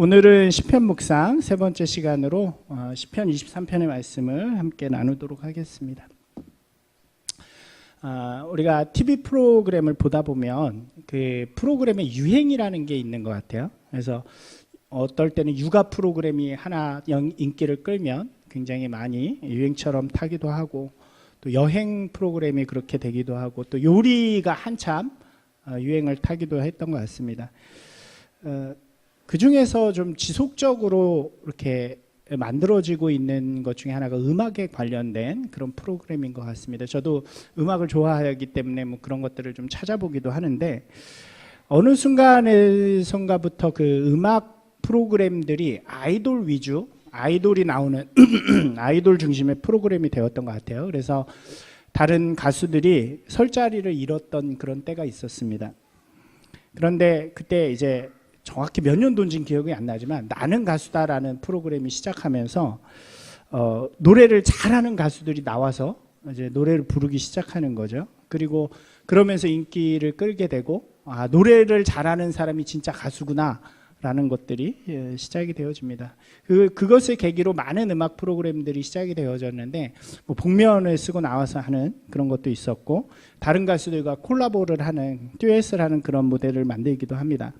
오늘은 시편 묵상 세 번째 시간으로 시편 23편의 말씀을 함께 나누도록 하겠습니다. 우리가 TV 프로그램을 보다 보면 그 프로그램의 유행이라는 게 있는 것 같아요. 그래서 어떨 때는 육아 프로그램이 하나 인기를 끌면 굉장히 많이 유행처럼 타기도 하고, 또 여행 프로그램이 그렇게 되기도 하고, 또 요리가 한참 유행을 타기도 했던 것 같습니다. 그 중에서 좀 지속적으로 이렇게 만들어지고 있는 것 중에 하나가 음악에 관련된 그런 프로그램인 것 같습니다. 저도 음악을 좋아하기 때문에 뭐 그런 것들을 좀 찾아보기도 하는데, 어느 순간에선가부터 그 음악 프로그램들이 아이돌 위주, 아이돌이 나오는 아이돌 중심의 프로그램이 되었던 것 같아요. 그래서 다른 가수들이 설 자리를 잃었던 그런 때가 있었습니다. 그런데 그때 이제 정확히 몇 년도인지는 기억이 안 나지만 나는 가수다라는 프로그램이 시작하면서 노래를 잘하는 가수들이 나와서 이제 노래를 부르기 시작하는 거죠. 그리고 그러면서 인기를 끌게 되고, 노래를 잘하는 사람이 진짜 가수구나라는 것들이 시작이 되어집니다. 그것을 계기로 많은 음악 프로그램들이 시작이 되어졌는데, 뭐 복면을 쓰고 나와서 하는 그런 것도 있었고, 다른 가수들과 콜라보를 하는, 듀엣을 하는 그런 모델을 만들기도 합니다.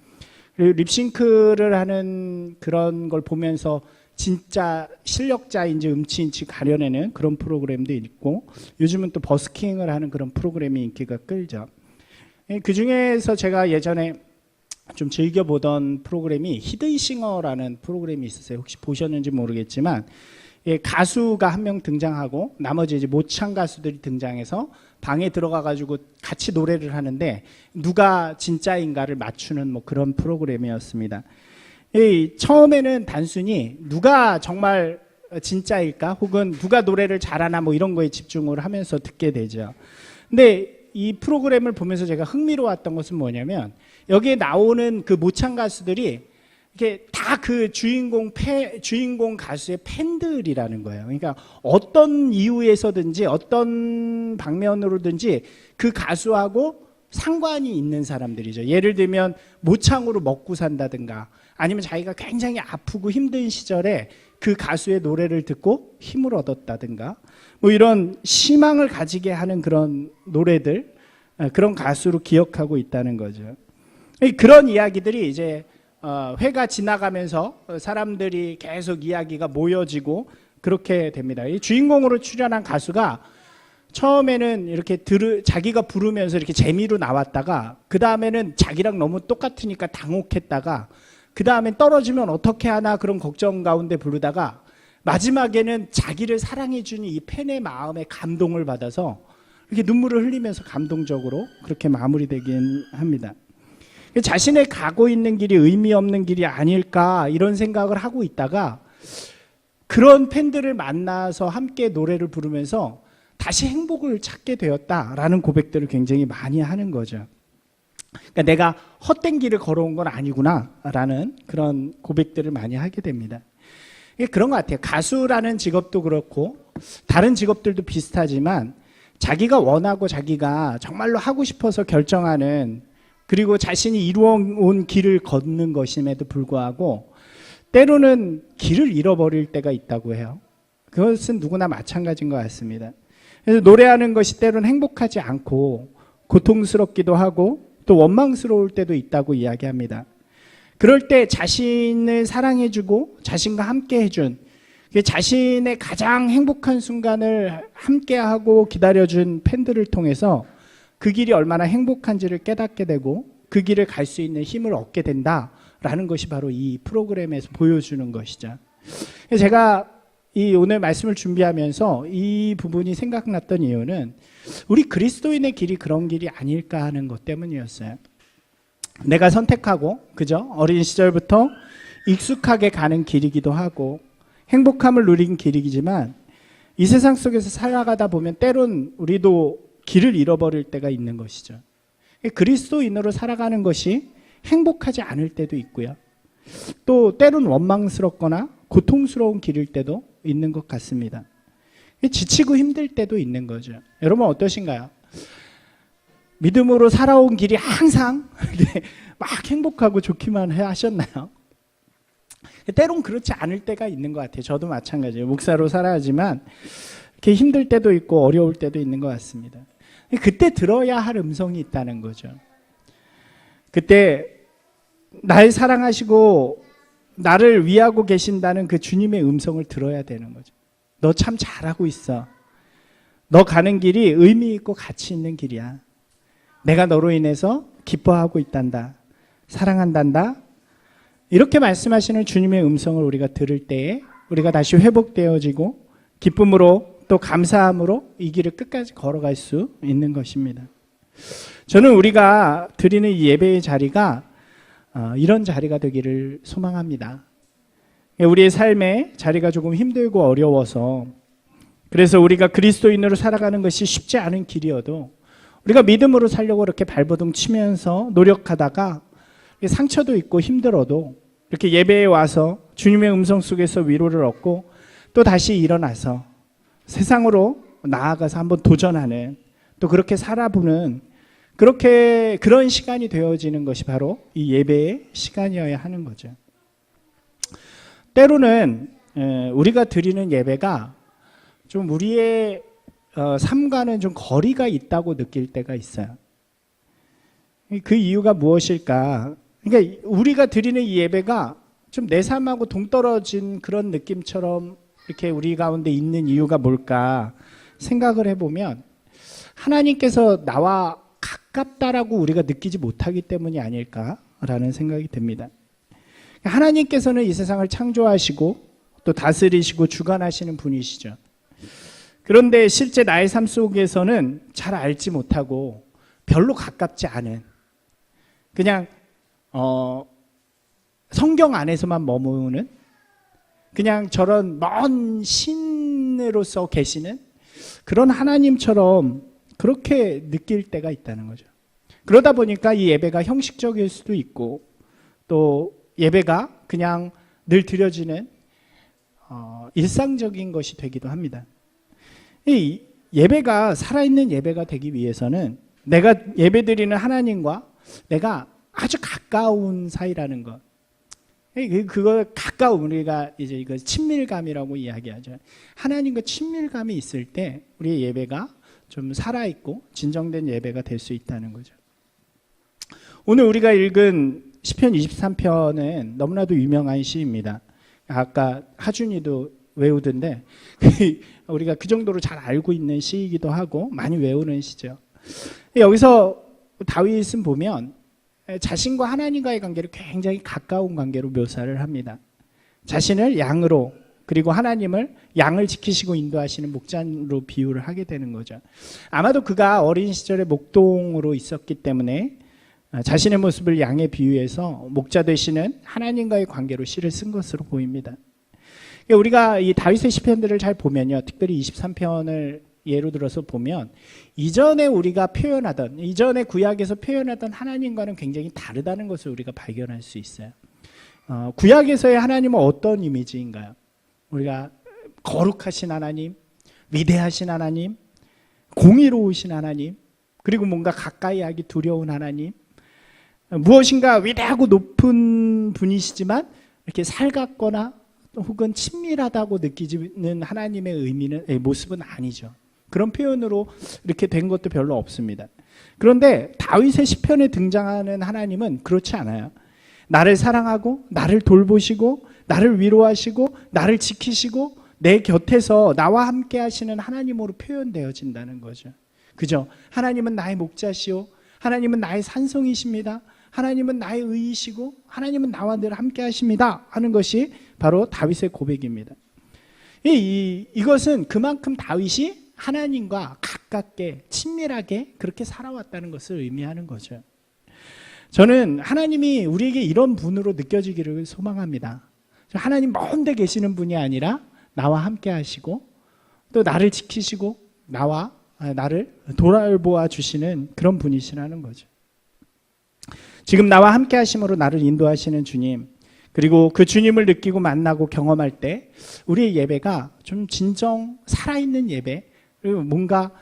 그리고 립싱크를 하는 그런 걸 보면서 진짜 실력자인지 음치인지 가려내는 그런 프로그램도 있고, 요즘은 또 버스킹을 하는 그런 프로그램이 인기가 끌죠. 그 중에서 제가 예전에 좀 즐겨보던 프로그램이 히든싱어라는 프로그램이 있었어요. 혹시 보셨는지 모르겠지만, 가수가 한 명 등장하고 나머지 이제 모창 가수들이 등장해서 방에 들어가가지고 같이 노래를 하는데 누가 진짜인가를 맞추는 뭐 그런 프로그램이었습니다. 처음에는 단순히 누가 정말 진짜일까 혹은 누가 노래를 잘하나 뭐 이런 거에 집중을 하면서 듣게 되죠. 근데 이 프로그램을 보면서 제가 흥미로웠던 것은 뭐냐면, 여기에 나오는 그 모창 가수들이 이게 다 그 주인공 가수의 팬들이라는 거예요. 그러니까 어떤 이유에서든지 어떤 방면으로든지 그 가수하고 상관이 있는 사람들이죠. 예를 들면 모창으로 먹고 산다든가, 아니면 자기가 굉장히 아프고 힘든 시절에 그 가수의 노래를 듣고 힘을 얻었다든가, 뭐 이런 희망을 가지게 하는 그런 노래들, 그런 가수로 기억하고 있다는 거죠. 그런 이야기들이 이제 회가 지나가면서 사람들이 계속 이야기가 모여지고 그렇게 됩니다. 이 주인공으로 출연한 가수가 처음에는 이렇게 자기가 부르면서 이렇게 재미로 나왔다가, 그 다음에는 자기랑 너무 똑같으니까 당혹했다가, 그 다음엔 떨어지면 어떻게 하나 그런 걱정 가운데 부르다가, 마지막에는 자기를 사랑해주는 이 팬의 마음에 감동을 받아서 이렇게 눈물을 흘리면서 감동적으로 그렇게 마무리되긴 합니다. 자신의 가고 있는 길이 의미 없는 길이 아닐까 이런 생각을 하고 있다가, 그런 팬들을 만나서 함께 노래를 부르면서 다시 행복을 찾게 되었다라는 고백들을 굉장히 많이 하는 거죠. 그러니까 내가 헛된 길을 걸어온 건 아니구나라는 그런 고백들을 많이 하게 됩니다. 그런 것 같아요. 가수라는 직업도 그렇고 다른 직업들도 비슷하지만, 자기가 원하고 자기가 정말로 하고 싶어서 결정하는, 그리고 자신이 이루어온 길을 걷는 것임에도 불구하고 때로는 길을 잃어버릴 때가 있다고 해요. 그것은 누구나 마찬가지인 것 같습니다. 그래서 노래하는 것이 때로는 행복하지 않고 고통스럽기도 하고 또 원망스러울 때도 있다고 이야기합니다. 그럴 때 자신을 사랑해주고 자신과 함께 해준, 자신의 가장 행복한 순간을 함께하고 기다려준 팬들을 통해서 그 길이 얼마나 행복한지를 깨닫게 되고 그 길을 갈 수 있는 힘을 얻게 된다라는 것이 바로 이 프로그램에서 보여주는 것이죠. 제가 이 오늘 말씀을 준비하면서 이 부분이 생각났던 이유는 우리 그리스도인의 길이 그런 길이 아닐까 하는 것 때문이었어요. 내가 선택하고, 그죠? 어린 시절부터 익숙하게 가는 길이기도 하고 행복함을 누린 길이지만, 이 세상 속에서 살아가다 보면 때론 우리도 길을 잃어버릴 때가 있는 것이죠. 그리스도인으로 살아가는 것이 행복하지 않을 때도 있고요. 또 때론 원망스럽거나 고통스러운 길일 때도 있는 것 같습니다. 지치고 힘들 때도 있는 거죠. 여러분 어떠신가요? 믿음으로 살아온 길이 항상 막 행복하고 좋기만 하셨나요? 때론 그렇지 않을 때가 있는 것 같아요. 저도 마찬가지예요. 목사로 살아야지만 이렇게 힘들 때도 있고 어려울 때도 있는 것 같습니다. 그때 들어야 할 음성이 있다는 거죠. 그때 날 사랑하시고 나를 위하고 계신다는 그 주님의 음성을 들어야 되는 거죠. 너 참 잘하고 있어. 너 가는 길이 의미 있고 가치 있는 길이야. 내가 너로 인해서 기뻐하고 있단다. 사랑한단다. 이렇게 말씀하시는 주님의 음성을 우리가 들을 때에 우리가 다시 회복되어지고 기쁨으로 또 감사함으로 이 길을 끝까지 걸어갈 수 있는 것입니다. 저는 우리가 드리는 이 예배의 자리가 이런 자리가 되기를 소망합니다. 우리의 삶의 자리가 조금 힘들고 어려워서 그래서 우리가 그리스도인으로 살아가는 것이 쉽지 않은 길이어도 우리가 믿음으로 살려고 이렇게 발버둥 치면서 노력하다가 상처도 있고 힘들어도 이렇게 예배에 와서 주님의 음성 속에서 위로를 얻고 또 다시 일어나서 세상으로 나아가서 한번 도전하는 또 그렇게 살아보는 그런 시간이 되어지는 것이 바로 이 예배의 시간이어야 하는 거죠. 때로는 우리가 드리는 예배가 좀 우리의 삶과는 좀 거리가 있다고 느낄 때가 있어요. 그 이유가 무엇일까? 그러니까 우리가 드리는 이 예배가 좀 내 삶하고 동떨어진 그런 느낌처럼 이렇게 우리 가운데 있는 이유가 뭘까 생각을 해보면 하나님께서 나와 가깝다라고 우리가 느끼지 못하기 때문이 아닐까라는 생각이 듭니다. 하나님께서는 이 세상을 창조하시고 또 다스리시고 주관하시는 분이시죠. 그런데 실제 나의 삶 속에서는 잘 알지 못하고 별로 가깝지 않은 그냥 성경 안에서만 머무는 그냥 저런 먼 신으로서 계시는 그런 하나님처럼 그렇게 느낄 때가 있다는 거죠. 그러다 보니까 이 예배가 형식적일 수도 있고 또 예배가 그냥 늘 드려지는 일상적인 것이 되기도 합니다. 이 예배가 살아있는 예배가 되기 위해서는 내가 예배드리는 하나님과 내가 아주 가까운 사이라는 것. 그거 가까움 우리가 이제 이거 친밀감이라고 이야기하죠. 하나님과 친밀감이 있을 때 우리의 예배가 좀 살아있고 진정된 예배가 될 수 있다는 거죠. 오늘 우리가 읽은 시편 23편은 너무나도 유명한 시입니다. 아까 하준이도 외우던데 우리가 그 정도로 잘 알고 있는 시이기도 하고 많이 외우는 시죠. 여기서 다윗은 보면 자신과 하나님과의 관계를 굉장히 가까운 관계로 묘사를 합니다. 자신을 양으로 그리고 하나님을 양을 지키시고 인도하시는 목자로 비유를 하게 되는 거죠. 아마도 그가 어린 시절에 목동으로 있었기 때문에 자신의 모습을 양에 비유해서 목자 되시는 하나님과의 관계로 시를 쓴 것으로 보입니다. 우리가 이 다윗의 시편들을 잘 보면요, 특별히 23편을 예로 들어서 보면 이전에 우리가 표현하던 이전에 구약에서 표현하던 하나님과는 굉장히 다르다는 것을 우리가 발견할 수 있어요. 구약에서의 하나님은 어떤 이미지인가요? 우리가 거룩하신 하나님, 위대하신 하나님, 공의로우신 하나님, 그리고 뭔가 가까이 하기 두려운 하나님, 무엇인가 위대하고 높은 분이시지만 이렇게 살갑거나 혹은 친밀하다고 느끼는 하나님의 의미는 모습은 아니죠. 그런 표현으로 이렇게 된 것도 별로 없습니다. 그런데 다윗의 시편에 등장하는 하나님은 그렇지 않아요. 나를 사랑하고 나를 돌보시고 나를 위로하시고 나를 지키시고 내 곁에서 나와 함께 하시는 하나님으로 표현되어진다는 거죠. 그죠? 하나님은 나의 목자시오. 하나님은 나의 산성이십니다. 하나님은 나의 의이시고 하나님은 나와 늘 함께 하십니다 하는 것이 바로 다윗의 고백입니다. 이것은 그만큼 다윗이 하나님과 가깝게 친밀하게 그렇게 살아왔다는 것을 의미하는 거죠. 저는 하나님이 우리에게 이런 분으로 느껴지기를 소망합니다. 하나님 먼 데 계시는 분이 아니라 나와 함께 하시고 또 나를 지키시고 나를 돌아보아 주시는 그런 분이시라는 거죠. 지금 나와 함께 하심으로 나를 인도하시는 주님, 그리고 그 주님을 느끼고 만나고 경험할 때 우리의 예배가 좀 진정 살아있는 예배, 그리고 뭔가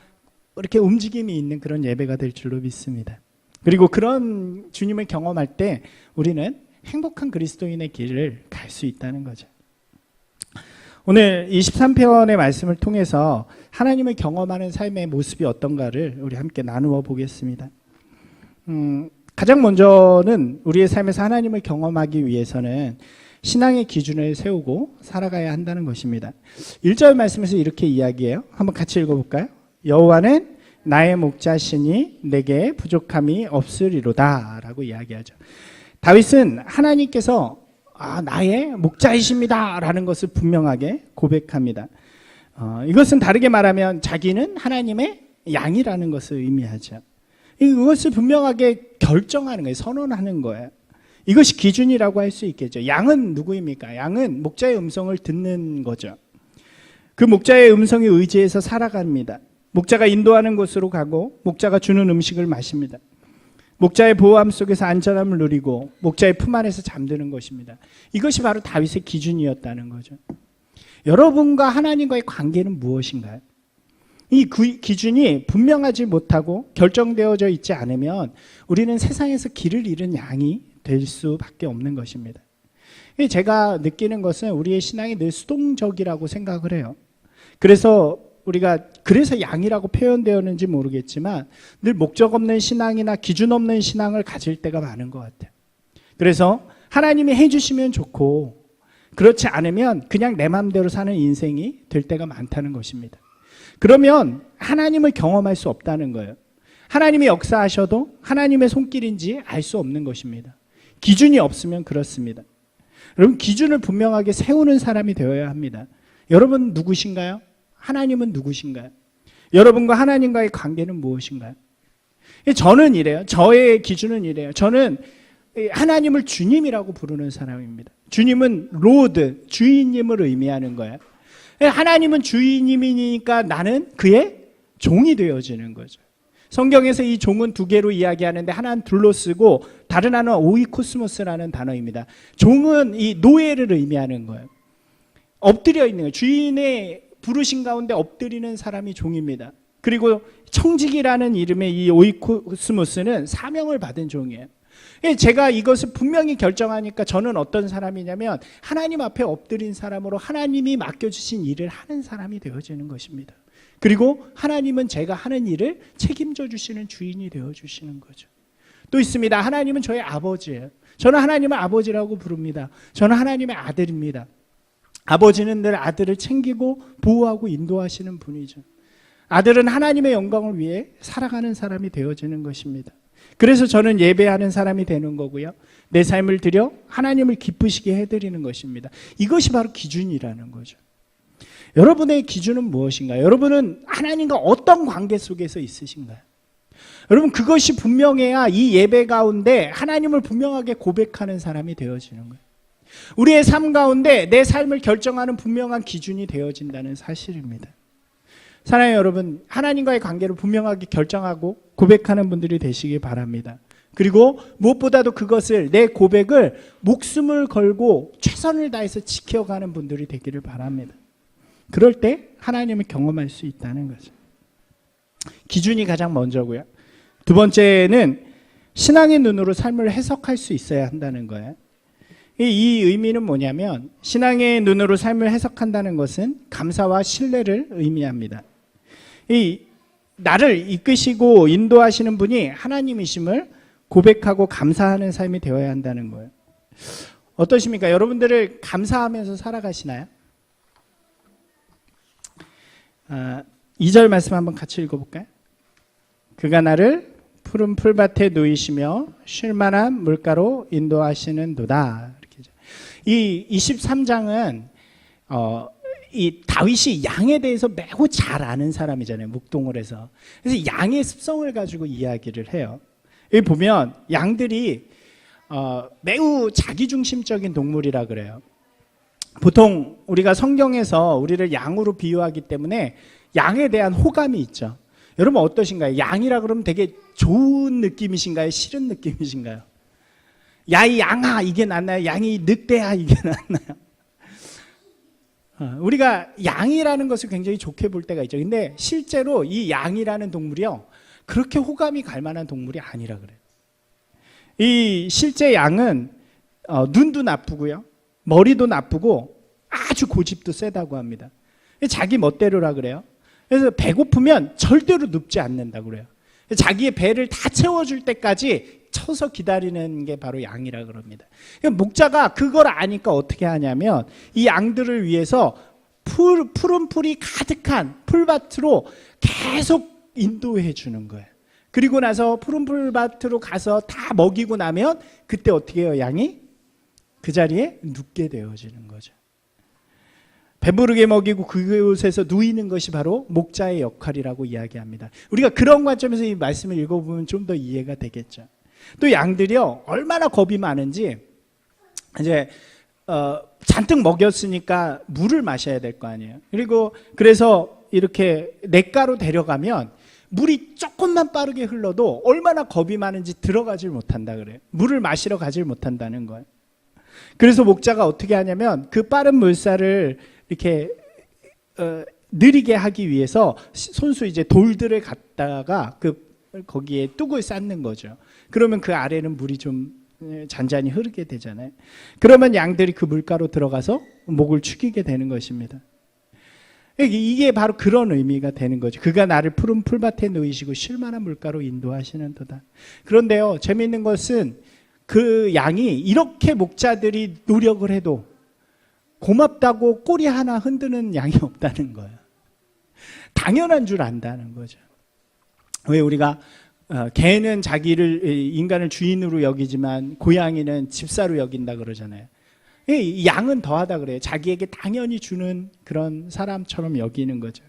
이렇게 움직임이 있는 그런 예배가 될 줄로 믿습니다. 그리고 그런 주님을 경험할 때 우리는 행복한 그리스도인의 길을 갈 수 있다는 거죠. 오늘 23편의 말씀을 통해서 하나님을 경험하는 삶의 모습이 어떤가를 우리 함께 나누어 보겠습니다. 가장 먼저는 우리의 삶에서 하나님을 경험하기 위해서는 신앙의 기준을 세우고 살아가야 한다는 것입니다. 1절 말씀에서 이렇게 이야기해요. 한번 같이 읽어볼까요? 여호와는 나의 목자시니 내게 부족함이 없으리로다 라고 이야기하죠. 다윗은 하나님께서 나의 목자이십니다 라는 것을 분명하게 고백합니다. 이것은 다르게 말하면 자기는 하나님의 양이라는 것을 의미하죠. 이것을 분명하게 결정하는 거예요. 선언하는 거예요. 이것이 기준이라고 할 수 있겠죠. 양은 누구입니까? 양은 목자의 음성을 듣는 거죠. 그 목자의 음성에 의지해서 살아갑니다. 목자가 인도하는 곳으로 가고 목자가 주는 음식을 마십니다. 목자의 보호함 속에서 안전함을 누리고 목자의 품 안에서 잠드는 것입니다. 이것이 바로 다윗의 기준이었다는 거죠. 여러분과 하나님과의 관계는 무엇인가요? 이 기준이 분명하지 못하고 결정되어져 있지 않으면 우리는 세상에서 길을 잃은 양이 될 수밖에 없는 것입니다. 제가 느끼는 것은 우리의 신앙이 늘 수동적이라고 생각을 해요. 그래서 양이라고 표현되었는지 모르겠지만 늘 목적 없는 신앙이나 기준 없는 신앙을 가질 때가 많은 것 같아요. 그래서 하나님이 해주시면 좋고 그렇지 않으면 그냥 내 마음대로 사는 인생이 될 때가 많다는 것입니다. 그러면 하나님을 경험할 수 없다는 거예요. 하나님이 역사하셔도 하나님의 손길인지 알 수 없는 것입니다. 기준이 없으면 그렇습니다. 여러분, 기준을 분명하게 세우는 사람이 되어야 합니다. 여러분 누구신가요? 하나님은 누구신가요? 여러분과 하나님과의 관계는 무엇인가요? 저는 이래요. 저의 기준은 이래요. 저는 하나님을 주님이라고 부르는 사람입니다. 주님은 로드, 주인님을 의미하는 거예요. 하나님은 주인님이니까 나는 그의 종이 되어지는 거죠. 성경에서 이 종은 두 개로 이야기하는데 하나는 둘로 쓰고 다른 하나는 오이코스모스라는 단어입니다. 종은 이 노예를 의미하는 거예요. 엎드려 있는 거예요. 주인의 부르신 가운데 엎드리는 사람이 종입니다. 그리고 청직이라는 이름의 이 오이코스모스는 사명을 받은 종이에요. 제가 이것을 분명히 결정하니까 저는 어떤 사람이냐면 하나님 앞에 엎드린 사람으로 하나님이 맡겨주신 일을 하는 사람이 되어지는 것입니다. 그리고 하나님은 제가 하는 일을 책임져 주시는 주인이 되어주시는 거죠. 또 있습니다. 하나님은 저의 아버지예요. 저는 하나님을 아버지라고 부릅니다. 저는 하나님의 아들입니다. 아버지는 늘 아들을 챙기고 보호하고 인도하시는 분이죠. 아들은 하나님의 영광을 위해 살아가는 사람이 되어지는 것입니다. 그래서 저는 예배하는 사람이 되는 거고요. 내 삶을 들여 하나님을 기쁘시게 해드리는 것입니다. 이것이 바로 기준이라는 거죠. 여러분의 기준은 무엇인가요? 여러분은 하나님과 어떤 관계 속에서 있으신가요? 여러분, 그것이 분명해야 이 예배 가운데 하나님을 분명하게 고백하는 사람이 되어지는 거예요. 우리의 삶 가운데 내 삶을 결정하는 분명한 기준이 되어진다는 사실입니다. 사랑하는 여러분, 하나님과의 관계를 분명하게 결정하고 고백하는 분들이 되시기 바랍니다. 그리고 무엇보다도 그것을, 내 고백을 목숨을 걸고 최선을 다해서 지켜가는 분들이 되기를 바랍니다. 그럴 때 하나님을 경험할 수 있다는 거죠. 기준이 가장 먼저고요. 두 번째는 신앙의 눈으로 삶을 해석할 수 있어야 한다는 거예요. 이 의미는 뭐냐면 신앙의 눈으로 삶을 해석한다는 것은 감사와 신뢰를 의미합니다. 나를 이끄시고 인도하시는 분이 하나님이심을 고백하고 감사하는 삶이 되어야 한다는 거예요. 어떠십니까? 여러분들을 감사하면서 살아가시나요? 2절 말씀 한번 같이 읽어볼까요? 그가 나를 푸른 풀밭에 누이시며 쉴만한 물가로 인도하시는 도다. 이 23장은 이 다윗이 양에 대해서 매우 잘 아는 사람이잖아요. 묵동을 해서. 그래서 양의 습성을 가지고 이야기를 해요. 여기 보면 양들이 매우 자기중심적인 동물이라 그래요. 보통 우리가 성경에서 우리를 양으로 비유하기 때문에 양에 대한 호감이 있죠. 여러분 어떠신가요? 양이라 그러면 되게 좋은 느낌이신가요? 싫은 느낌이신가요? 야, 이 양아, 이게 낫나요? 양이 늑대야, 이게 낫나요? 우리가 양이라는 것을 굉장히 좋게 볼 때가 있죠. 근데 실제로 이 양이라는 동물이요, 그렇게 호감이 갈 만한 동물이 아니라 그래요. 이 실제 양은 눈도 나쁘고요. 머리도 나쁘고 아주 고집도 세다고 합니다. 자기 멋대로라 그래요. 그래서 배고프면 절대로 눕지 않는다고 그래요. 자기의 배를 다 채워줄 때까지 쳐서 기다리는 게 바로 양이라 그럽니다. 목자가 그걸 아니까 어떻게 하냐면 이 양들을 위해서 푸른 풀이 가득한 풀밭으로 계속 인도해 주는 거예요. 그리고 나서 푸른 풀밭으로 가서 다 먹이고 나면 그때 어떻게 해요? 양이 그 자리에 눕게 되어지는 거죠. 배부르게 먹이고 그곳에서 누이는 것이 바로 목자의 역할이라고 이야기합니다. 우리가 그런 관점에서 이 말씀을 읽어보면 좀 더 이해가 되겠죠. 또 양들이요, 얼마나 겁이 많은지 이제 잔뜩 먹였으니까 물을 마셔야 될 거 아니에요. 그리고 그래서 이렇게 냇가로 데려가면 물이 조금만 빠르게 흘러도 얼마나 겁이 많은지 들어가질 못한다 그래요. 물을 마시러 가질 못한다는 거예요. 그래서 목자가 어떻게 하냐면 그 빠른 물살을 이렇게 느리게 하기 위해서 손수 이제 돌들을 갖다가 거기에 뚝을 쌓는 거죠. 그러면 그 아래는 물이 좀 잔잔히 흐르게 되잖아요. 그러면 양들이 그 물가로 들어가서 목을 축이게 되는 것입니다. 이게 바로 그런 의미가 되는 거죠. 그가 나를 푸른 풀밭에 누이시고 쉴만한 물가로 인도하시는도다. 그런데요, 재미있는 것은 그 양이 이렇게 목자들이 노력을 해도 고맙다고 꼬리 하나 흔드는 양이 없다는 거예요. 당연한 줄 안다는 거죠. 왜 우리가 개는 자기를 인간을 주인으로 여기지만 고양이는 집사로 여긴다 그러잖아요. 이 양은 더하다 그래요. 자기에게 당연히 주는 그런 사람처럼 여기는 거죠.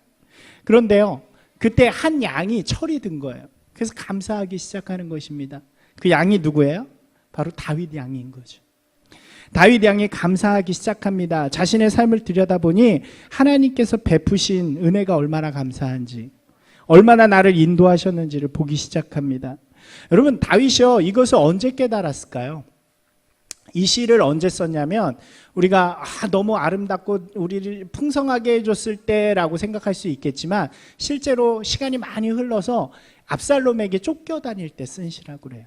그런데요, 그때 한 양이 철이 든 거예요. 그래서 감사하기 시작하는 것입니다. 그 양이 누구예요? 바로 다윗 양인 거죠. 다윗 양이 감사하기 시작합니다. 자신의 삶을 들여다보니 하나님께서 베푸신 은혜가 얼마나 감사한지, 얼마나 나를 인도하셨는지를 보기 시작합니다. 여러분, 다윗이요, 이것을 언제 깨달았을까요? 이 시를 언제 썼냐면 우리가 너무 아름답고 우리를 풍성하게 해줬을 때라고 생각할 수 있겠지만 실제로 시간이 많이 흘러서 압살롬에게 쫓겨다닐 때 쓴 시라고 그래요.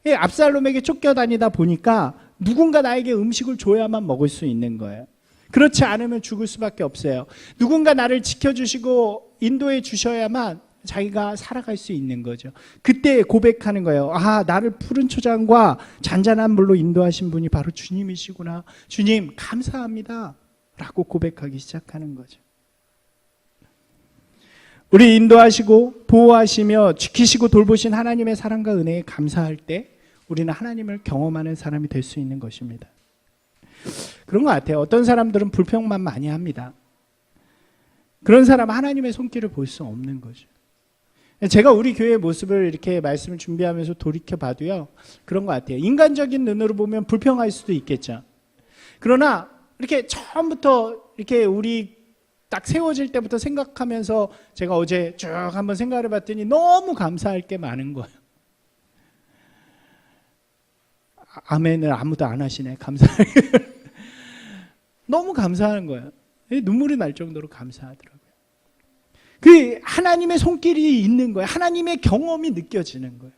압살롬에게 쫓겨다니다 보니까 누군가 나에게 음식을 줘야만 먹을 수 있는 거예요. 그렇지 않으면 죽을 수밖에 없어요. 누군가 나를 지켜주시고 인도해 주셔야만 자기가 살아갈 수 있는 거죠. 그때 고백하는 거예요. 나를 푸른 초장과 잔잔한 물로 인도하신 분이 바로 주님이시구나. 주님 감사합니다 라고 고백하기 시작하는 거죠. 우리 인도하시고 보호하시며 지키시고 돌보신 하나님의 사랑과 은혜에 감사할 때 우리는 하나님을 경험하는 사람이 될 수 있는 것입니다. 그런 것 같아요. 어떤 사람들은 불평만 많이 합니다. 그런 사람은 하나님의 손길을 볼 수 없는 거죠. 제가 우리 교회의 모습을 이렇게 말씀을 준비하면서 돌이켜봐도요, 그런 것 같아요. 인간적인 눈으로 보면 불평할 수도 있겠죠. 그러나 이렇게 처음부터 이렇게 우리 딱 세워질 때부터 생각하면서 제가 어제 쭉 한번 생각을 해봤더니 너무 감사할 게 많은 거예요. 아멘을 아무도 안 하시네. 감사하게. 너무 감사한 거예요. 눈물이 날 정도로 감사하더라고요. 그 하나님의 손길이 있는 거예요. 하나님의 경험이 느껴지는 거예요.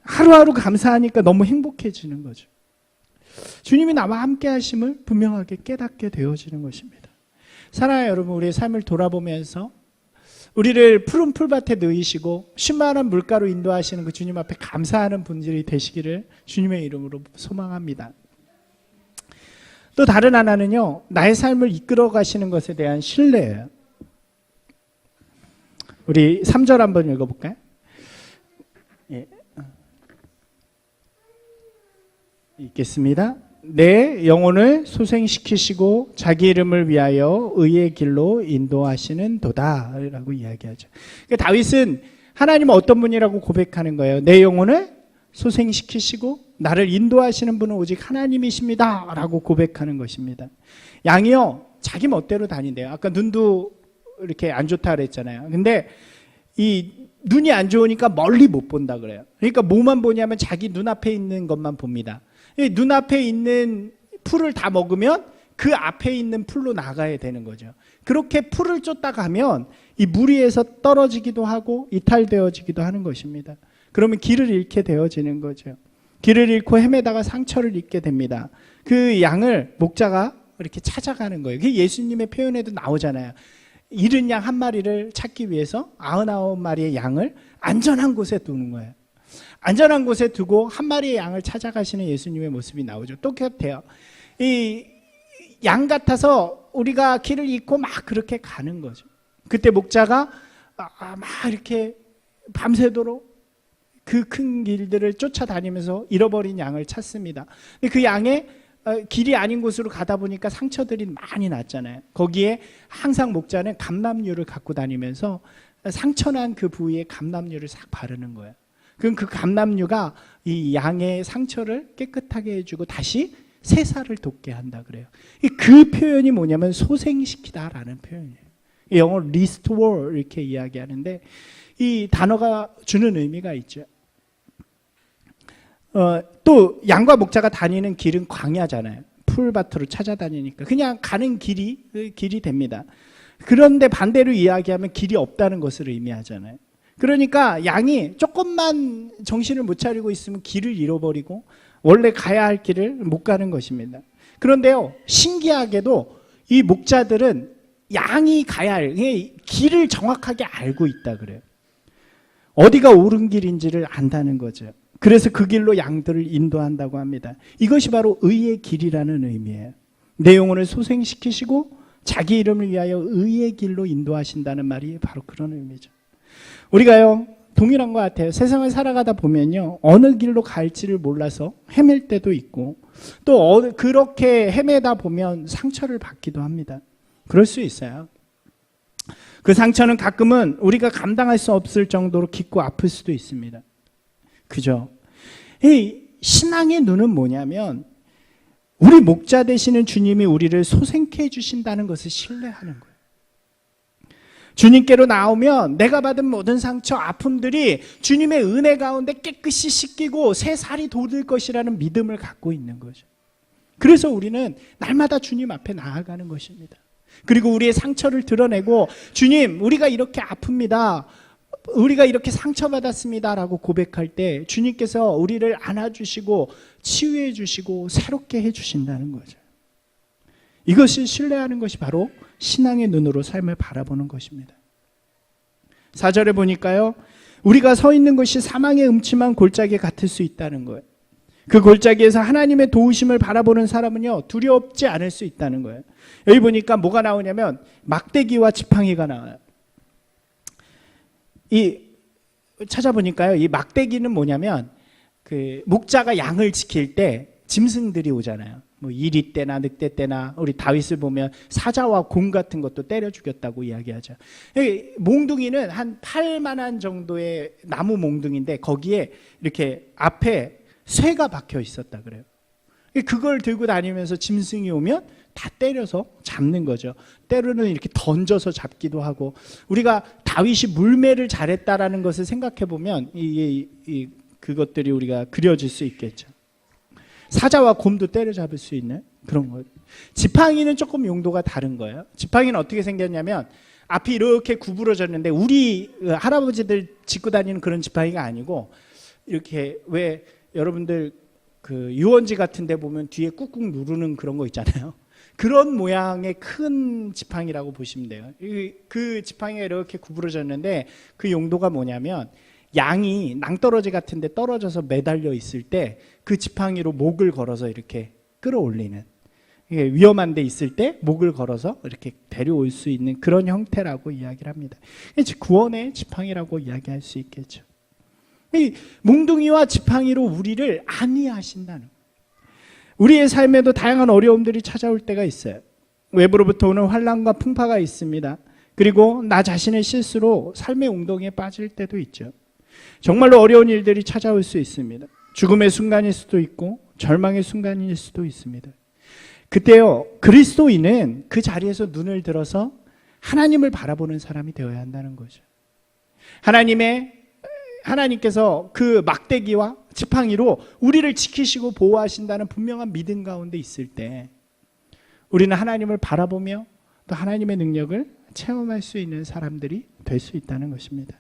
하루하루 감사하니까 너무 행복해지는 거죠. 주님이 나와 함께 하심을 분명하게 깨닫게 되어지는 것입니다. 사랑하는 여러분, 우리의 삶을 돌아보면서 우리를 푸른 풀밭에 누이시고 쉴만한 물가로 인도하시는 그 주님 앞에 감사하는 분들이 되시기를 주님의 이름으로 소망합니다. 또 다른 하나는요, 나의 삶을 이끌어 가시는 것에 대한 신뢰예요. 우리 3절 한번 읽어볼까요? 예. 읽겠습니다. 내 영혼을 소생시키시고 자기 이름을 위하여 의의 길로 인도하시는 도다 라고 이야기하죠. 그러니까 다윗은 하나님은 어떤 분이라고 고백하는 거예요. 내 영혼을 소생시키시고 나를 인도하시는 분은 오직 하나님이십니다 라고 고백하는 것입니다. 양이요, 자기 멋대로 다닌대요. 아까 눈도 이렇게 안 좋다 그랬잖아요. 근데 이 눈이 안 좋으니까 멀리 못 본다 그래요. 그러니까 뭐만 보냐면 자기 눈앞에 있는 것만 봅니다. 눈앞에 있는 풀을 다 먹으면 그 앞에 있는 풀로 나가야 되는 거죠. 그렇게 풀을 쫓다 가면 이 무리에서 떨어지기도 하고 이탈되어지기도 하는 것입니다. 그러면 길을 잃게 되어지는 거죠. 길을 잃고 헤매다가 상처를 입게 됩니다. 그 양을 목자가 이렇게 찾아가는 거예요. 그게 예수님의 표현에도 나오잖아요. 잃은 양 한 마리를 찾기 위해서 99마리의 양을 안전한 곳에 두는 거예요. 안전한 곳에 두고 한 마리의 양을 찾아가시는 예수님의 모습이 나오죠. 똑같아요. 이 양 같아서 우리가 길을 잃고 막 그렇게 가는 거죠. 그때 목자가 막 이렇게 밤새도록 그 큰 길들을 쫓아다니면서 잃어버린 양을 찾습니다. 근데 그 양의 길이 아닌 곳으로 가다 보니까 상처들이 많이 났잖아요. 거기에 항상 목자는 감람유를 갖고 다니면서 상처난 그 부위에 감람유를 싹 바르는 거예요. 그럼 그 감람유가 이 양의 상처를 깨끗하게 해주고 다시 새살을 돋게 한다 그래요. 그 표현이 뭐냐면 소생시키다라는 표현이에요. 영어로 restore 이렇게 이야기하는데 이 단어가 주는 의미가 있죠. 또 양과 목자가 다니는 길은 광야잖아요. 풀밭으로 찾아다니니까 그냥 가는 길이 됩니다. 그런데 반대로 이야기하면 길이 없다는 것을 의미하잖아요. 그러니까 양이 조금만 정신을 못 차리고 있으면 길을 잃어버리고 원래 가야 할 길을 못 가는 것입니다. 그런데요, 신기하게도 이 목자들은 양이 가야 할 길을 정확하게 알고 있다 그래요. 어디가 옳은 길인지를 안다는 거죠. 그래서 그 길로 양들을 인도한다고 합니다. 이것이 바로 의의 길이라는 의미예요. 내 영혼을 소생시키시고 자기 이름을 위하여 의의 길로 인도하신다는 말이 바로 그런 의미죠. 우리가요, 동일한 것 같아요. 세상을 살아가다 보면요, 어느 길로 갈지를 몰라서 헤맬 때도 있고 또 그렇게 헤매다 보면 상처를 받기도 합니다. 그럴 수 있어요. 그 상처는 가끔은 우리가 감당할 수 없을 정도로 깊고 아플 수도 있습니다. 그죠? 이 신앙의 눈은 뭐냐면 우리 목자 되시는 주님이 우리를 소생케 해주신다는 것을 신뢰하는 거예요. 주님께로 나오면 내가 받은 모든 상처, 아픔들이 주님의 은혜 가운데 깨끗이 씻기고 새 살이 돋을 것이라는 믿음을 갖고 있는 거죠. 그래서 우리는 날마다 주님 앞에 나아가는 것입니다. 그리고 우리의 상처를 드러내고 주님, 우리가 이렇게 아픕니다. 우리가 이렇게 상처받았습니다 라고 고백할 때 주님께서 우리를 안아주시고 치유해 주시고 새롭게 해주신다는 거죠. 이것을 신뢰하는 것이 바로 신앙의 눈으로 삶을 바라보는 것입니다. 4절에 보니까요, 우리가 서 있는 것이 사망의 음침한 골짜기 같을 수 있다는 거예요. 그 골짜기에서 하나님의 도우심을 바라보는 사람은요, 두렵지 않을 수 있다는 거예요. 여기 보니까 뭐가 나오냐면 막대기와 지팡이가 나와요. 찾아보니까요, 이 막대기는 뭐냐면 그 목자가 양을 지킬 때 짐승들이 오잖아요. 뭐 이리 때나 늑대 때나 우리 다윗을 보면 사자와 곰 같은 것도 때려 죽였다고 이야기하죠. 몽둥이는 한 팔만한 정도의 나무 몽둥인데 거기에 이렇게 앞에 쇠가 박혀 있었다 그래요. 그걸 들고 다니면서 짐승이 오면 다 때려서 잡는 거죠. 때로는 이렇게 던져서 잡기도 하고, 우리가 다윗이 물매를 잘했다라는 것을 생각해 보면 그것들이 우리가 그려질 수 있겠죠. 사자와 곰도 때려잡을 수 있는 그런 거예요. 지팡이는 조금 용도가 다른 거예요. 지팡이는 어떻게 생겼냐면 앞이 이렇게 구부러졌는데 우리 할아버지들 짚고 다니는 그런 지팡이가 아니고 이렇게 왜 여러분들 그 유원지 같은 데 보면 뒤에 꾹꾹 누르는 그런 거 있잖아요. 그런 모양의 큰 지팡이라고 보시면 돼요. 그 지팡이가 이렇게 구부러졌는데 그 용도가 뭐냐면 양이 낭떠러지 같은 데 떨어져서 매달려 있을 때 그 지팡이로 목을 걸어서 이렇게 끌어올리는, 위험한 데 있을 때 목을 걸어서 이렇게 데려올 수 있는 그런 형태라고 이야기를 합니다. 구원의 지팡이라고 이야기할 수 있겠죠. 이 몽둥이와 지팡이로 우리를 안위하신다는 거예요. 우리의 삶에도 다양한 어려움들이 찾아올 때가 있어요. 외부로부터 오는 환난과 풍파가 있습니다. 그리고 나 자신의 실수로 삶의 웅덩이에 빠질 때도 있죠. 정말로 어려운 일들이 찾아올 수 있습니다. 죽음의 순간일 수도 있고 절망의 순간일 수도 있습니다. 그때요, 그리스도인은 그 자리에서 눈을 들어서 하나님을 바라보는 사람이 되어야 한다는 거죠. 하나님께서 그 막대기와 지팡이로 우리를 지키시고 보호하신다는 분명한 믿음 가운데 있을 때 우리는 하나님을 바라보며 또 하나님의 능력을 체험할 수 있는 사람들이 될 수 있다는 것입니다.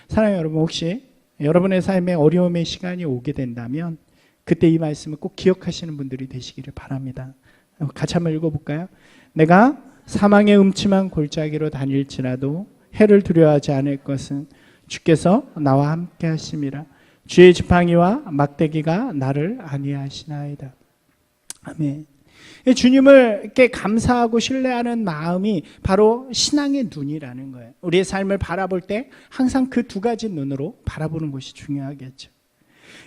사랑하는 여러분, 혹시 여러분의 삶에 어려움의 시간이 오게 된다면 그때 이 말씀을 꼭 기억하시는 분들이 되시기를 바랍니다. 같이 한번 읽어볼까요? 내가 사망의 음침한 골짜기로 다닐지라도 해를 두려워하지 않을 것은 주께서 나와 함께 하심이라. 주의 지팡이와 막대기가 나를 안위하시나이다. 아멘. 주님을 이렇게 감사하고 신뢰하는 마음이 바로 신앙의 눈이라는 거예요. 우리의 삶을 바라볼 때 항상 그 두 가지 눈으로 바라보는 것이 중요하겠죠.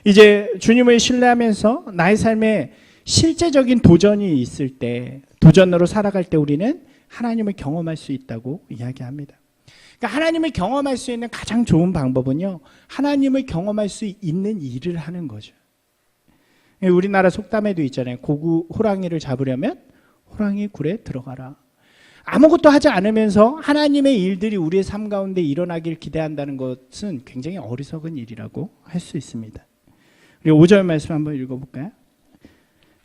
이제 주님을 신뢰하면서 나의 삶에 실제적인 도전이 있을 때, 도전으로 살아갈 때 우리는 하나님을 경험할 수 있다고 이야기합니다. 그러니까 하나님을 경험할 수 있는 가장 좋은 방법은요, 하나님을 경험할 수 있는 일을 하는 거죠. 우리나라 속담에도 있잖아요. 고구 호랑이를 잡으려면 호랑이 굴에 들어가라. 아무것도 하지 않으면서 하나님의 일들이 우리의 삶 가운데 일어나길 기대한다는 것은 굉장히 어리석은 일이라고 할 수 있습니다. 우리 5절 말씀 한번 읽어볼까요?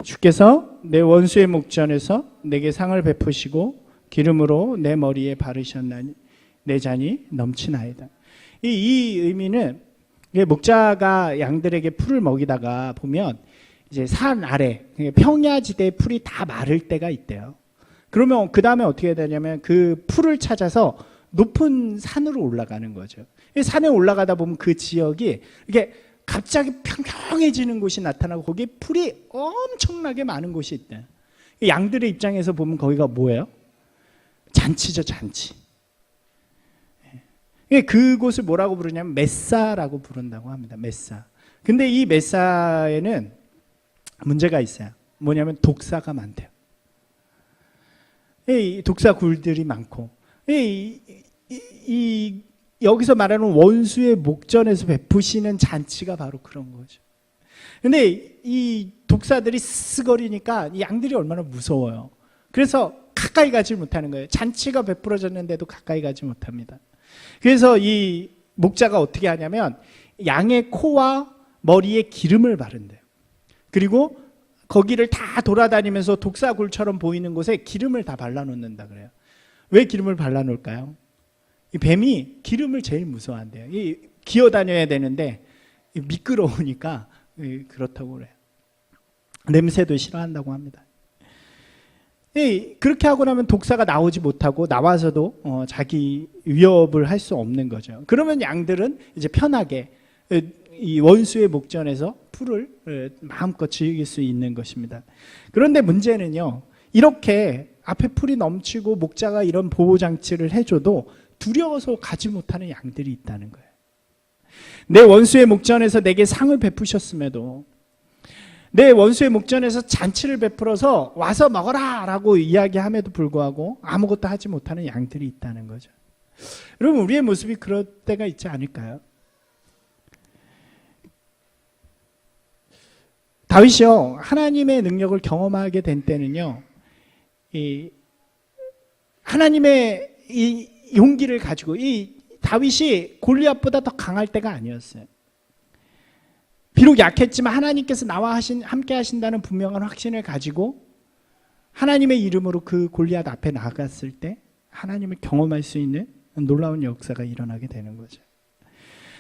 주께서 내 원수의 목전에서 내게 상을 베푸시고 기름으로 내 머리에 바르셨나니 내 잔이 넘치나이다. 이 의미는 목자가 양들에게 풀을 먹이다가 보면 이제 산 아래 평야지대의 풀이 다 마를 때가 있대요. 그러면 그 다음에 어떻게 해야 되냐면 그 풀을 찾아서 높은 산으로 올라가는 거죠. 산에 올라가다 보면 그 지역이 이게 갑자기 평평해지는 곳이 나타나고 거기에 풀이 엄청나게 많은 곳이 있대요. 양들의 입장에서 보면 거기가 뭐예요? 잔치죠, 잔치. 그곳을 뭐라고 부르냐면 메사라고 부른다고 합니다. 메사. 근데 이 메사에는 문제가 있어요. 뭐냐면 독사가 많대요. 이 독사 굴들이 많고, 여기서 말하는 원수의 목전에서 베푸시는 잔치가 바로 그런 거죠. 근데 이 독사들이 스스거리니까 이 양들이 얼마나 무서워요. 그래서 가까이 가지 못하는 거예요. 잔치가 베풀어졌는데도 가까이 가지 못합니다. 그래서 이 목자가 어떻게 하냐면 양의 코와 머리에 기름을 바른대요. 그리고 거기를 다 돌아다니면서 독사굴처럼 보이는 곳에 기름을 다 발라놓는다 그래요. 왜 기름을 발라놓을까요? 이 뱀이 기름을 제일 무서워한대요. 기어다녀야 되는데 미끄러우니까 그렇다고 그래요. 냄새도 싫어한다고 합니다. 그렇게 하고 나면 독사가 나오지 못하고 나와서도 자기 위협을 할 수 없는 거죠. 그러면 양들은 이제 편하게 이 원수의 목전에서 풀을 마음껏 즐길 수 있는 것입니다. 그런데 문제는요, 이렇게 앞에 풀이 넘치고 목자가 이런 보호장치를 해줘도 두려워서 가지 못하는 양들이 있다는 거예요. 내 원수의 목전에서 내게 상을 베푸셨음에도, 내 원수의 목전에서 잔치를 베풀어서 와서 먹어라 라고 이야기함에도 불구하고 아무것도 하지 못하는 양들이 있다는 거죠. 여러분, 우리의 모습이 그럴 때가 있지 않을까요? 다윗이요, 하나님의 능력을 경험하게 된 때는요, 하나님의 이 용기를 가지고, 이 다윗이 골리앗보다 더 강할 때가 아니었어요. 비록 약했지만 하나님께서 나와 함께 하신다는 분명한 확신을 가지고 하나님의 이름으로 그 골리앗 앞에 나갔을 때 하나님을 경험할 수 있는 놀라운 역사가 일어나게 되는 거죠.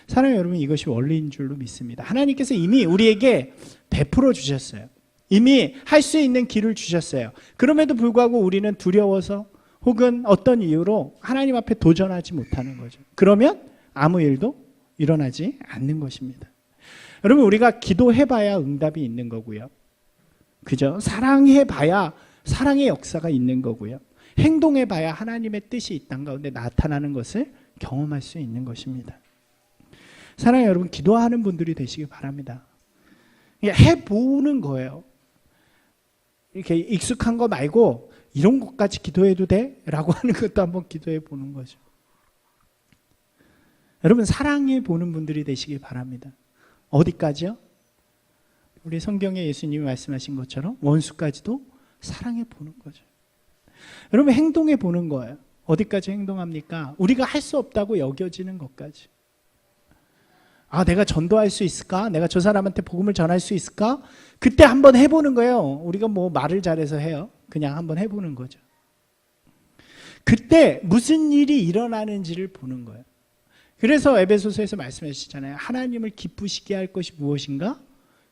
사랑하는 여러분, 이것이 원리인 줄로 믿습니다. 하나님께서 이미 우리에게 베풀어 주셨어요. 이미 할 수 있는 길을 주셨어요. 그럼에도 불구하고 우리는 두려워서 혹은 어떤 이유로 하나님 앞에 도전하지 못하는 거죠. 그러면 아무 일도 일어나지 않는 것입니다. 여러분, 우리가 기도해봐야 응답이 있는 거고요. 그죠? 사랑해봐야 사랑의 역사가 있는 거고요. 행동해봐야 하나님의 뜻이 이 땅 가운데 나타나는 것을 경험할 수 있는 것입니다. 사랑하는 여러분, 기도하는 분들이 되시기 바랍니다. 해보는 거예요. 이렇게 익숙한 거 말고 이런 것까지 기도해도 돼? 라고 하는 것도 한번 기도해 보는 거죠. 여러분, 사랑해 보는 분들이 되시기 바랍니다. 어디까지요? 우리 성경에 예수님이 말씀하신 것처럼 원수까지도 사랑해 보는 거죠. 여러분, 행동해 보는 거예요. 어디까지 행동합니까? 우리가 할 수 없다고 여겨지는 것까지. 아, 내가 전도할 수 있을까? 내가 저 사람한테 복음을 전할 수 있을까? 그때 한번 해보는 거예요. 우리가 뭐 말을 잘해서 해요. 그냥 한번 해보는 거죠. 그때 무슨 일이 일어나는지를 보는 거예요. 그래서 에베소서에서 말씀하시잖아요. 하나님을 기쁘시게 할 것이 무엇인가?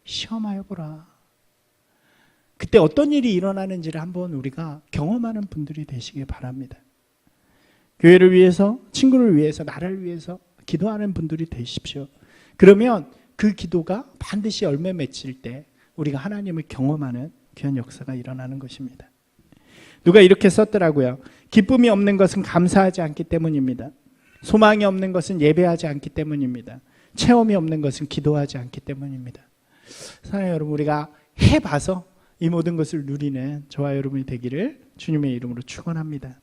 시험하여 보라. 그때 어떤 일이 일어나는지를 한번 우리가 경험하는 분들이 되시길 바랍니다. 교회를 위해서, 친구를 위해서, 나라를 위해서 기도하는 분들이 되십시오. 그러면 그 기도가 반드시 열매 맺힐 때 우리가 하나님을 경험하는 귀한 역사가 일어나는 것입니다. 누가 이렇게 썼더라고요. 기쁨이 없는 것은 감사하지 않기 때문입니다. 소망이 없는 것은 예배하지 않기 때문입니다. 체험이 없는 것은 기도하지 않기 때문입니다. 사랑하는 여러분, 우리가 해봐서 이 모든 것을 누리는 저와 여러분이 되기를 주님의 이름으로 축원합니다.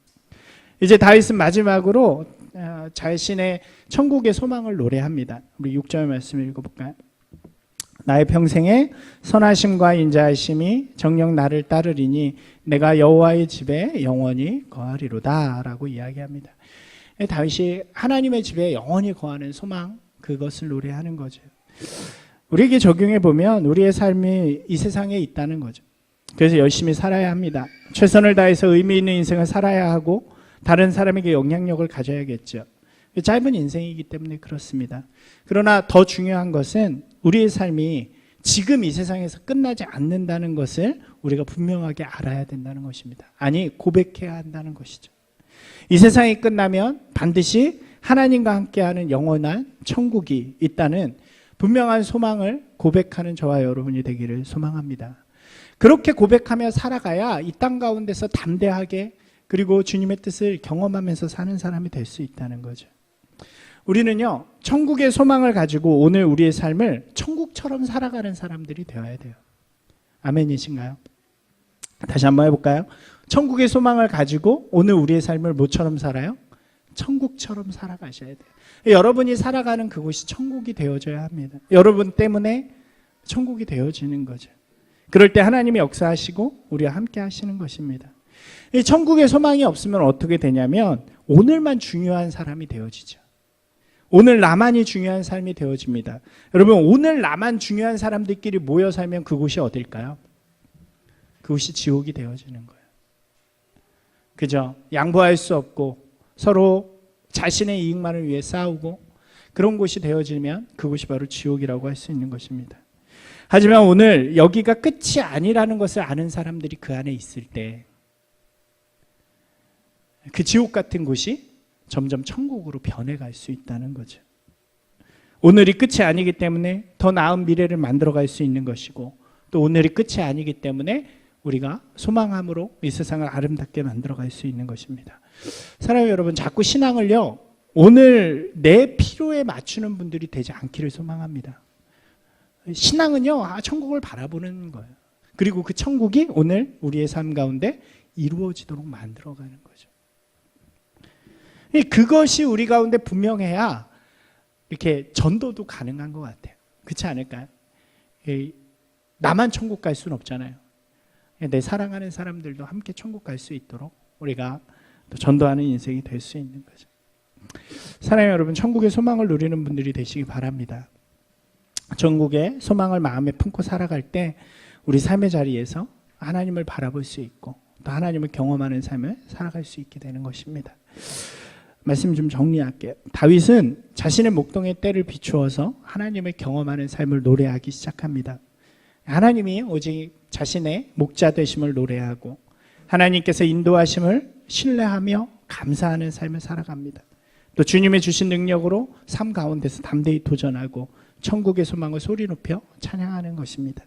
이제 다윗은 마지막으로 자신의 천국의 소망을 노래합니다. 우리 6절 말씀 읽어볼까요? 나의 평생에 선하심과 인자하심이 정녕 나를 따르리니 내가 여호와의 집에 영원히 거하리로다 라고 이야기합니다. 다윗이 하나님의 집에 영원히 거하는 소망, 그것을 노래하는 거죠. 우리에게 적용해 보면 우리의 삶이 이 세상에 있다는 거죠. 그래서 열심히 살아야 합니다. 최선을 다해서 의미 있는 인생을 살아야 하고 다른 사람에게 영향력을 가져야겠죠. 짧은 인생이기 때문에 그렇습니다. 그러나 더 중요한 것은 우리의 삶이 지금 이 세상에서 끝나지 않는다는 것을 우리가 분명하게 알아야 된다는 것입니다. 아니, 고백해야 한다는 것이죠. 이 세상이 끝나면 반드시 하나님과 함께하는 영원한 천국이 있다는 분명한 소망을 고백하는 저와 여러분이 되기를 소망합니다. 그렇게 고백하며 살아가야 이 땅 가운데서 담대하게 그리고 주님의 뜻을 경험하면서 사는 사람이 될 수 있다는 거죠. 우리는요, 천국의 소망을 가지고 오늘 우리의 삶을 천국처럼 살아가는 사람들이 되어야 돼요. 아멘이신가요? 다시 한번 해볼까요? 천국의 소망을 가지고 오늘 우리의 삶을 뭐처럼 살아요? 천국처럼 살아가셔야 돼요. 여러분이 살아가는 그곳이 천국이 되어져야 합니다. 여러분 때문에 천국이 되어지는 거죠. 그럴 때 하나님이 역사하시고 우리와 함께 하시는 것입니다. 이 천국의 소망이 없으면 어떻게 되냐면 오늘만 중요한 사람이 되어지죠. 오늘 나만이 중요한 삶이 되어집니다. 여러분, 오늘 나만 중요한 사람들끼리 모여 살면 그곳이 어딜까요? 그곳이 지옥이 되어지는 거예요. 그죠? 양보할 수 없고 서로 자신의 이익만을 위해 싸우고 그런 곳이 되어지면 그곳이 바로 지옥이라고 할 수 있는 것입니다. 하지만 오늘 여기가 끝이 아니라는 것을 아는 사람들이 그 안에 있을 때 그 지옥 같은 곳이 점점 천국으로 변해갈 수 있다는 거죠. 오늘이 끝이 아니기 때문에 더 나은 미래를 만들어갈 수 있는 것이고 또 오늘이 끝이 아니기 때문에 우리가 소망함으로 이 세상을 아름답게 만들어갈 수 있는 것입니다. 사랑하는 여러분, 자꾸 신앙을요 오늘 내 필요에 맞추는 분들이 되지 않기를 소망합니다. 신앙은요 천국을 바라보는 거예요. 그리고 그 천국이 오늘 우리의 삶 가운데 이루어지도록 만들어가는 거죠. 그것이 우리 가운데 분명해야 이렇게 전도도 가능한 것 같아요. 그렇지 않을까요? 나만 천국 갈 수는 없잖아요. 내 사랑하는 사람들도 함께 천국 갈 수 있도록 우리가 또 전도하는 인생이 될 수 있는 거죠. 사랑하는 여러분, 천국의 소망을 누리는 분들이 되시기 바랍니다. 천국의 소망을 마음에 품고 살아갈 때 우리 삶의 자리에서 하나님을 바라볼 수 있고 또 하나님을 경험하는 삶을 살아갈 수 있게 되는 것입니다. 말씀 좀 정리할게요. 다윗은 자신의 목동의 때를 비추어서 하나님을 경험하는 삶을 노래하기 시작합니다. 하나님이 오직 자신의 목자 되심을 노래하고 하나님께서 인도하심을 신뢰하며 감사하는 삶을 살아갑니다. 또 주님의 주신 능력으로 삶 가운데서 담대히 도전하고 천국의 소망을 소리 높여 찬양하는 것입니다.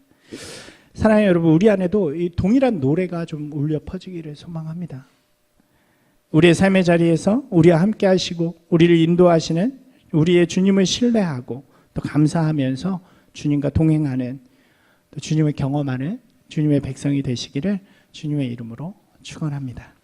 사랑하는 여러분, 우리 안에도 이 동일한 노래가 좀 울려 퍼지기를 소망합니다. 우리의 삶의 자리에서 우리와 함께 하시고 우리를 인도하시는 우리의 주님을 신뢰하고 또 감사하면서 주님과 동행하는 또 주님을 경험하는 주님의 백성이 되시기를 주님의 이름으로 축원합니다.